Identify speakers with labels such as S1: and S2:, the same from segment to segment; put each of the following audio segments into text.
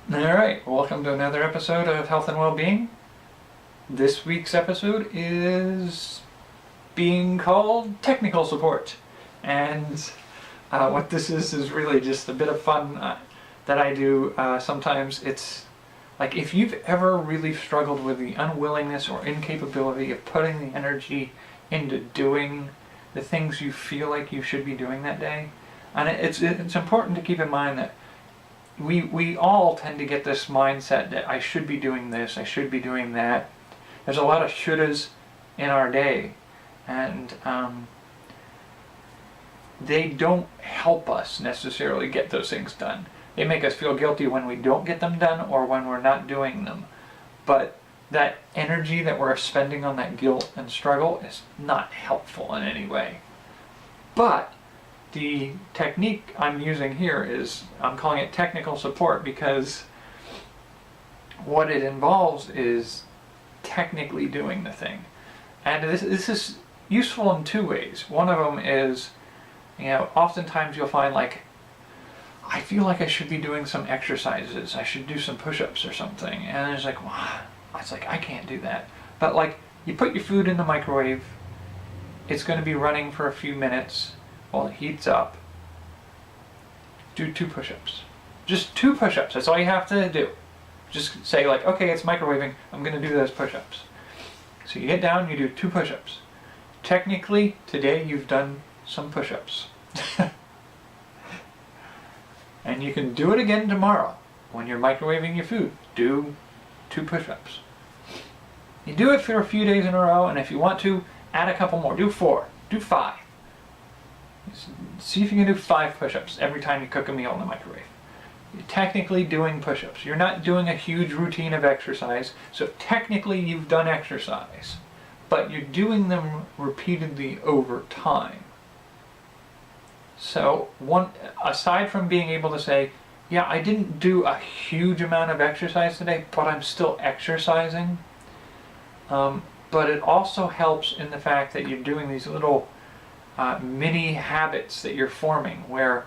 S1: Alright, welcome to another episode of Health and Wellbeing. This week's episode is being called Technical Support. And what this is really just a bit of fun that I do. Sometimes it's like if you've ever really struggled with the unwillingness or incapability of putting the energy into doing the things you feel like you should be doing that day. And it's important to keep in mind that we all tend to get this mindset that I should be doing this, I should be doing that. There's a lot of shouldas in our day, and they don't help us necessarily get those things done. They make us feel guilty when we don't get them done or when we're not doing them. But that energy that we're spending on that guilt and struggle is not helpful in any way. But the technique I'm using here is, I'm calling it technical support because what it involves is technically doing the thing. And this is useful in two ways. One of them is, oftentimes you'll find like, I feel like I should be doing some exercises. I should do some push-ups or something. And it's like, wow, I can't do that. But like, you put your food in the microwave, it's going to be running for a few minutes. While it heats up, do 2 push-ups. Just 2 push-ups, that's all you have to do. Just say like, okay, it's microwaving, I'm going to do those push-ups. So you get down, you do 2 push-ups. Technically, today you've done some push-ups. And you can do it again tomorrow. When you're microwaving your food, do 2 push-ups. You do it for a few days in a row, and if you want to, add a couple more. Do 4, do 5. See if you can do 5 push-ups every time you cook a meal in the microwave. You're technically doing push-ups. You're not doing a huge routine of exercise, so technically you've done exercise, but you're doing them repeatedly over time. So aside from being able to say, yeah, I didn't do a huge amount of exercise today, but I'm still exercising, but it also helps in the fact that you're doing these little mini habits that you're forming, where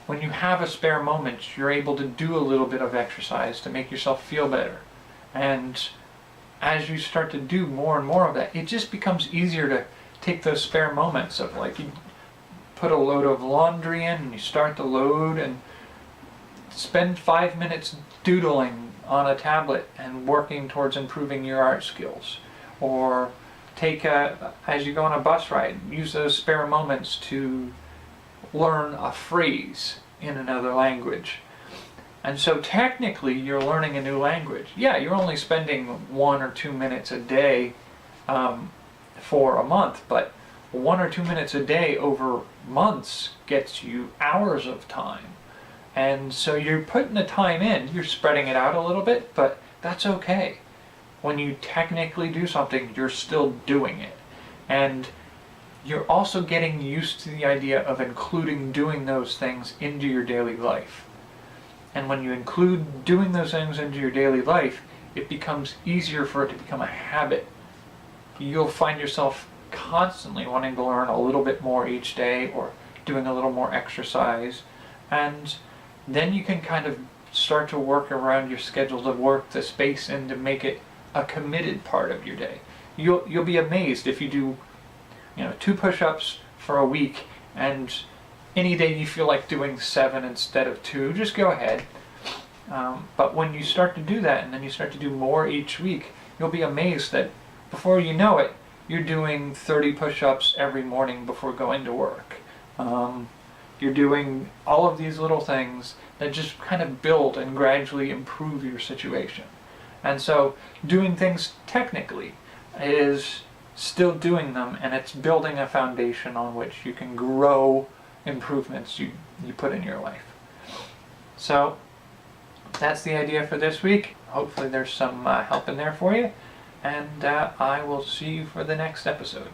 S1: when you have a spare moment, you're able to do a little bit of exercise to make yourself feel better. And as you start to do more and more of that, it just becomes easier to take those spare moments of like, you put a load of laundry in and you start the load and spend 5 minutes doodling on a tablet and working towards improving your art skills. Or as you go on a bus ride, use those spare moments to learn a phrase in another language. And so technically you're learning a new language. Yeah, you're only spending 1 or 2 minutes a day for a month, but 1 or 2 minutes a day over months gets you hours of time. And so you're putting the time in, you're spreading it out a little bit, but that's okay. When you technically do something, you're still doing it. And you're also getting used to the idea of including doing those things into your daily life. And when you include doing those things into your daily life, it becomes easier for it to become a habit. You'll find yourself constantly wanting to learn a little bit more each day, or doing a little more exercise. And then you can kind of start to work around your schedule to work the space in to make it a committed part of your day. You'll be amazed if you do 2 push-ups for a week, and any day you feel like doing 7 instead of 2, just go ahead. But when you start to do that, and then you start to do more each week, you'll be amazed that before you know it, you're doing 30 push-ups every morning before going to work. You're doing all of these little things that just kind of build and gradually improve your situation. And so doing things technically is still doing them, and it's building a foundation on which you can grow improvements you put in your life. So that's the idea for this week. Hopefully there's some help in there for you, and I will see you for the next episode.